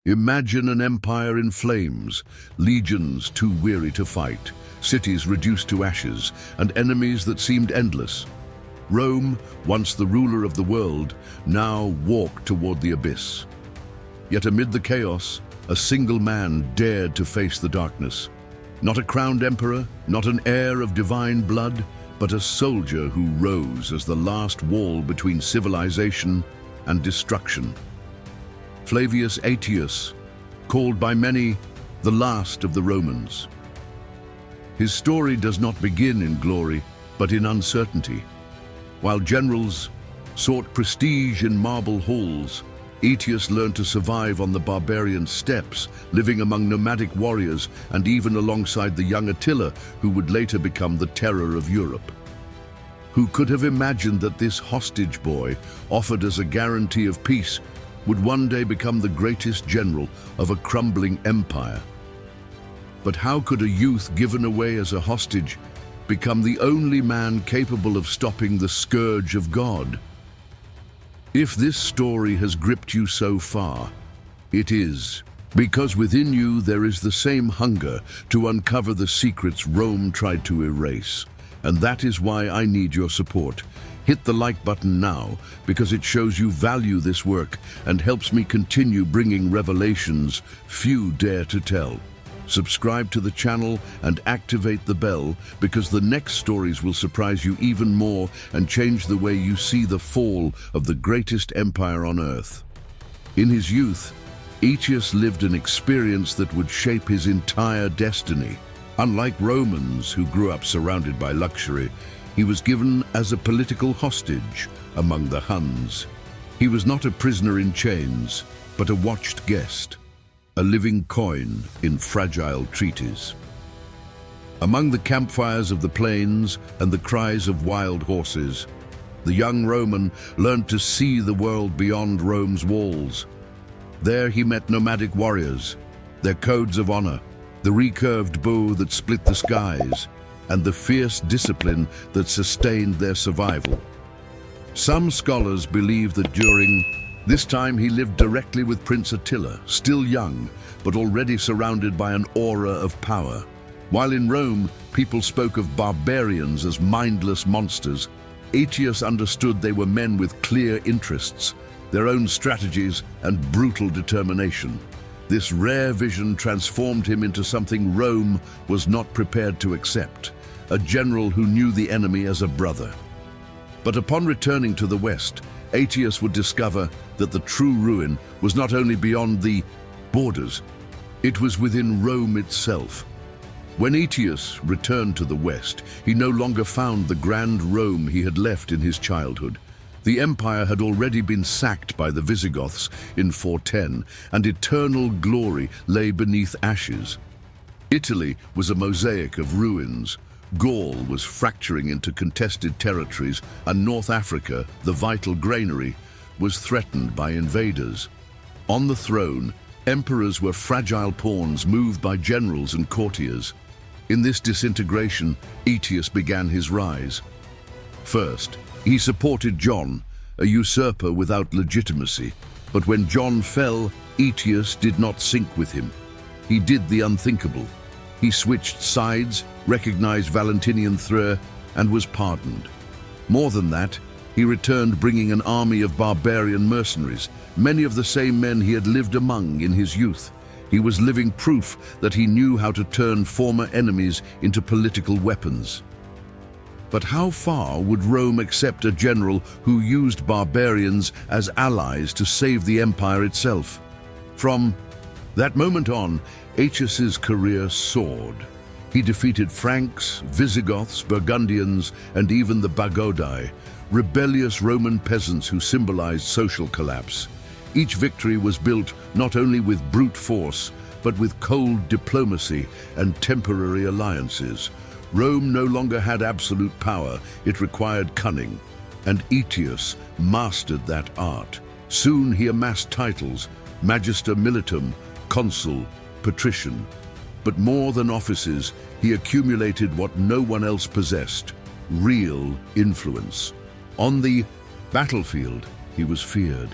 Imagine an empire in flames, legions too weary to fight, cities reduced to ashes, and enemies that seemed endless. Rome, once the ruler of the world, now walked toward the abyss. Yet amid the chaos, a single man dared to face the darkness. Not a crowned emperor, not an heir of divine blood, but a soldier who rose as the last wall between civilization and destruction. Flavius Aetius, called by many the last of the Romans. His story does not begin in glory, but in uncertainty. While generals sought prestige in marble halls, Aetius learned to survive on the barbarian steppes, living among nomadic warriors and even alongside the young Attila, who would later become the terror of Europe. Who could have imagined that this hostage boy, offered as a guarantee of peace, would one day become the greatest general of a crumbling empire? But how could a youth given away as a hostage become the only man capable of stopping the scourge of God? If this story has gripped you so far, it is because within you there is the same hunger to uncover the secrets Rome tried to erase. And that is why I need your support. Hit the like button now, because it shows you value this work and helps me continue bringing revelations few dare to tell. Subscribe to the channel and activate the bell, because the next stories will surprise you even more and change the way you see the fall of the greatest empire on earth. In his youth, Aetius lived an experience that would shape his entire destiny. Unlike Romans, who grew up surrounded by luxury, he was given as a political hostage among the Huns. He was not a prisoner in chains, but a watched guest, a living coin in fragile treaties. Among the campfires of the plains and the cries of wild horses, the young Roman learned to see the world beyond Rome's walls. There he met nomadic warriors, their codes of honor, the recurved bow that split the skies, and the fierce discipline that sustained their survival. Some scholars believe that during this time he lived directly with Prince Attila, still young, but already surrounded by an aura of power. While in Rome, people spoke of barbarians as mindless monsters, Aetius understood they were men with clear interests, their own strategies, and brutal determination. This rare vision transformed him into something Rome was not prepared to accept, a general who knew the enemy as a brother. But upon returning to the west, Aetius would discover that the true ruin was not only beyond the borders, it was within Rome itself. When Aetius returned to the west, he no longer found the grand Rome he had left in his childhood. The empire had already been sacked by the Visigoths in 410, and eternal glory lay beneath ashes. Italy was a mosaic of ruins. Gaul was fracturing into contested territories, and North Africa, the vital granary, was threatened by invaders. On the throne, emperors were fragile pawns moved by generals and courtiers. In this disintegration, Aetius began his rise. First, he supported John, a usurper without legitimacy. But when John fell, Aetius did not sink with him. He did the unthinkable. He switched sides, recognized Valentinian threat, and was pardoned. More than that, he returned bringing an army of barbarian mercenaries, many of the same men he had lived among in his youth. He was living proof that he knew how to turn former enemies into political weapons. But how far would Rome accept a general who used barbarians as allies to save the empire itself? From that moment on, Aetius's career soared. He defeated Franks, Visigoths, Burgundians, and even the Bagaudae, rebellious Roman peasants who symbolized social collapse. Each victory was built not only with brute force, but with cold diplomacy and temporary alliances. Rome no longer had absolute power, it required cunning, and Aetius mastered that art. Soon he amassed titles, Magister Militum, Consul, Patrician. But more than offices, he accumulated what no one else possessed, real influence. On the battlefield, he was feared.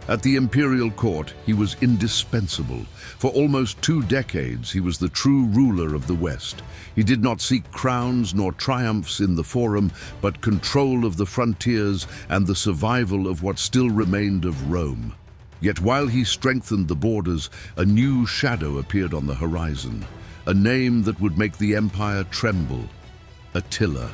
At the imperial court, he was indispensable. For almost 2 decades, he was the true ruler of the West. He did not seek crowns nor triumphs in the forum, but control of the frontiers and the survival of what still remained of Rome. Yet while he strengthened the borders, a new shadow appeared on the horizon, a name that would make the empire tremble: Attila.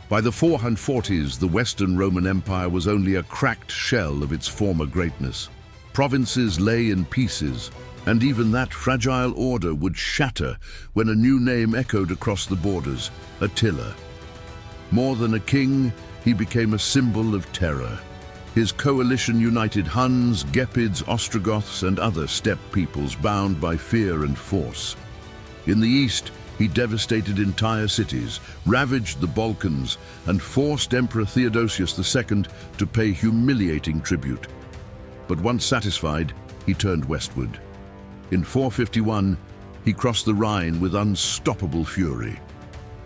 By the 440s, the Western Roman Empire was only a cracked shell of its former greatness. Provinces lay in pieces, and even that fragile order would shatter when a new name echoed across the borders: Attila. More than a king, he became a symbol of terror. His coalition united Huns, Gepids, Ostrogoths, and other steppe peoples bound by fear and force. In the east, he devastated entire cities, ravaged the Balkans, and forced Emperor Theodosius II to pay humiliating tribute. But once satisfied, he turned westward. In 451, he crossed the Rhine with unstoppable fury.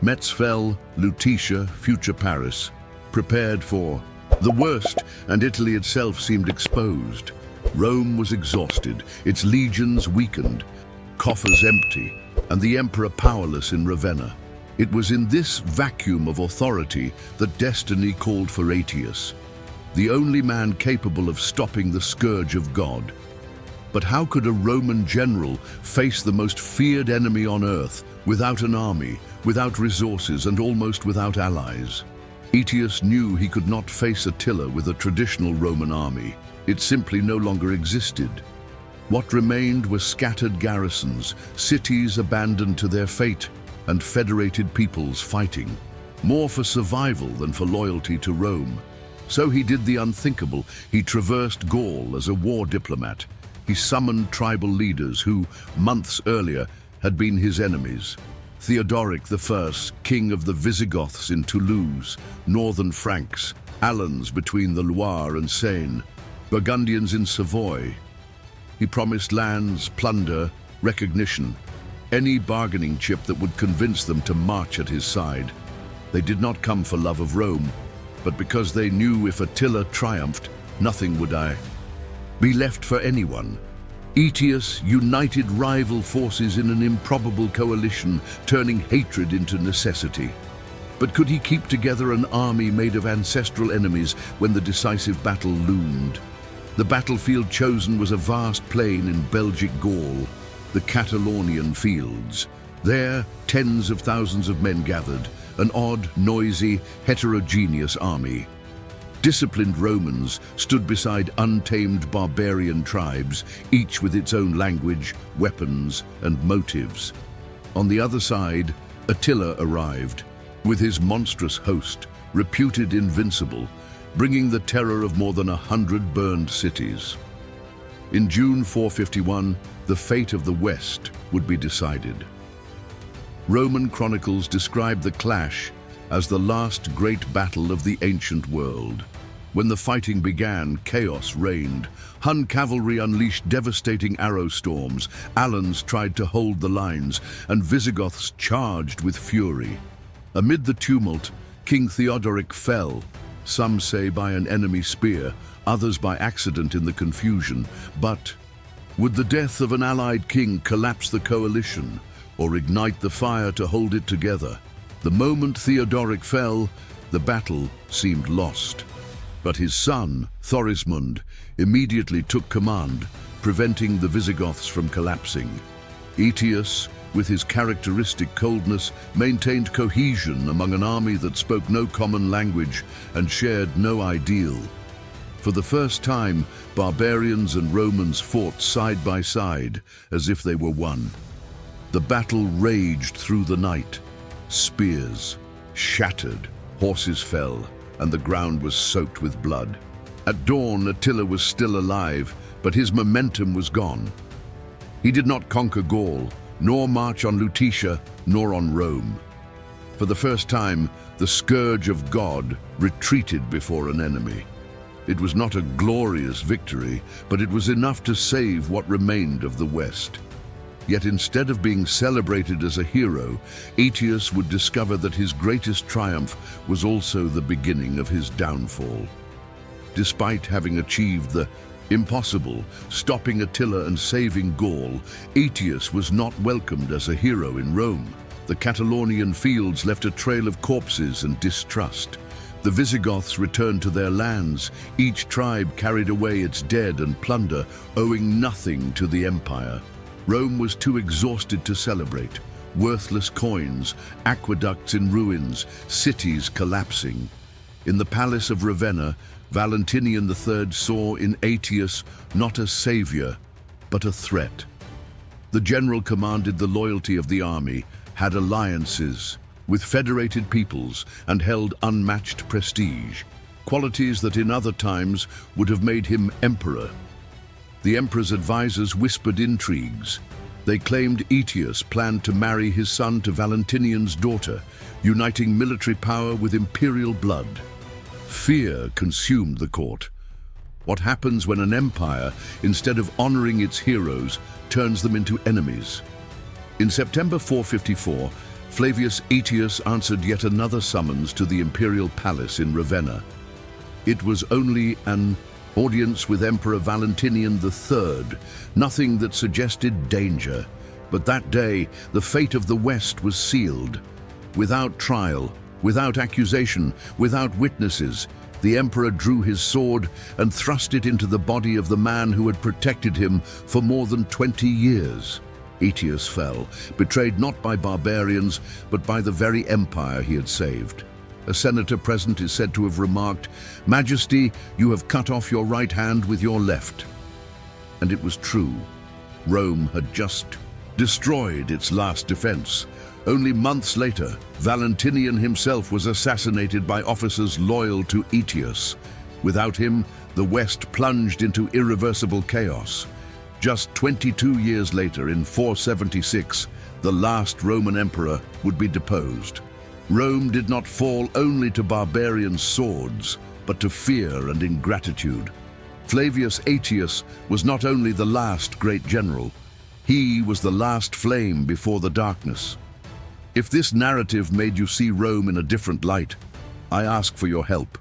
Metz fell, Lutetia, future Paris, prepared for the worst, and Italy itself seemed exposed. Rome was exhausted, its legions weakened, coffers empty, and the emperor powerless in Ravenna. It was in this vacuum of authority that destiny called for Aetius, the only man capable of stopping the scourge of God. But how could a Roman general face the most feared enemy on earth without an army, without resources, and almost without allies? Aetius knew he could not face Attila with a traditional Roman army. It simply no longer existed. What remained were scattered garrisons, cities abandoned to their fate, and federated peoples fighting, more for survival than for loyalty to Rome. So he did the unthinkable. He traversed Gaul as a war diplomat. He summoned tribal leaders who, months earlier, had been his enemies. Theodoric I, king of the Visigoths in Toulouse, northern Franks, Alans between the Loire and Seine, Burgundians in Savoy. He promised lands, plunder, recognition, any bargaining chip that would convince them to march at his side. They did not come for love of Rome, but because they knew if Attila triumphed, nothing would be left for anyone. Aetius united rival forces in an improbable coalition, turning hatred into necessity. But could he keep together an army made of ancestral enemies when the decisive battle loomed? The battlefield chosen was a vast plain in Belgic Gaul, the Catalaunian fields. There, tens of thousands of men gathered, an odd, noisy, heterogeneous army. Disciplined Romans stood beside untamed barbarian tribes, each with its own language, weapons, and motives. On the other side, Attila arrived, with his monstrous host, reputed invincible, bringing the terror of more than 100 burned cities. In June 451, the fate of the West would be decided. Roman chronicles describe the clash as the last great battle of the ancient world. When the fighting began, chaos reigned. Hun cavalry unleashed devastating arrow storms, Alans tried to hold the lines, and Visigoths charged with fury. Amid the tumult, King Theodoric fell, some say by an enemy spear, others by accident in the confusion. But would the death of an allied king collapse the coalition, or ignite the fire to hold it together? The moment Theodoric fell, the battle seemed lost. But his son, Thorismund, immediately took command, preventing the Visigoths from collapsing. Aetius, with his characteristic coldness, maintained cohesion among an army that spoke no common language and shared no ideal. For the first time, barbarians and Romans fought side by side, as if they were one. The battle raged through the night. Spears shattered, horses fell, and the ground was soaked with blood. At dawn, Attila was still alive, but his momentum was gone. He did not conquer Gaul, nor march on Lutetia, nor on Rome. For the first time, the Scourge of God retreated before an enemy. It was not a glorious victory, but it was enough to save what remained of the West. Yet instead of being celebrated as a hero, Aetius would discover that his greatest triumph was also the beginning of his downfall. Despite having achieved the impossible, stopping Attila and saving Gaul, Aetius was not welcomed as a hero in Rome. The Catalaunian fields left a trail of corpses and distrust. The Visigoths returned to their lands. Each tribe carried away its dead and plunder, owing nothing to the empire. Rome was too exhausted to celebrate. Worthless coins, aqueducts in ruins, cities collapsing. In the palace of Ravenna, Valentinian III saw in Aetius not a savior, but a threat. The general commanded the loyalty of the army, had alliances with federated peoples, and held unmatched prestige, qualities that in other times would have made him emperor. The emperor's advisors whispered intrigues. They claimed Aetius planned to marry his son to Valentinian's daughter, uniting military power with imperial blood. Fear consumed the court. What happens when an empire, instead of honoring its heroes, turns them into enemies? In September 454, Flavius Aetius answered yet another summons to the imperial palace in Ravenna. It was only an audience with Emperor Valentinian III, nothing that suggested danger. But that day, the fate of the West was sealed. Without trial, without accusation, without witnesses, the emperor drew his sword and thrust it into the body of the man who had protected him for more than 20 years. Aetius fell, betrayed not by barbarians, but by the very empire he had saved. A senator present is said to have remarked, "Majesty, you have cut off your right hand with your left." And it was true. Rome had just destroyed its last defense. Only months later, Valentinian himself was assassinated by officers loyal to Aetius. Without him, the West plunged into irreversible chaos. Just 22 years later, in 476, the last Roman emperor would be deposed. Rome did not fall only to barbarian swords, but to fear and ingratitude. Flavius Aetius was not only the last great general, he was the last flame before the darkness. If this narrative made you see Rome in a different light, I ask for your help.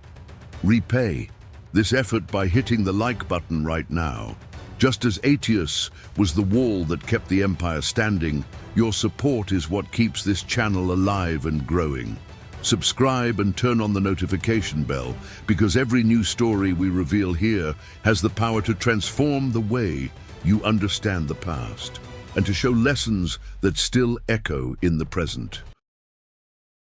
Repay this effort by hitting the like button right now. Just as Aetius was the wall that kept the empire standing, your support is what keeps this channel alive and growing. Subscribe and turn on the notification bell, because every new story we reveal here has the power to transform the way you understand the past, and to show lessons that still echo in the present.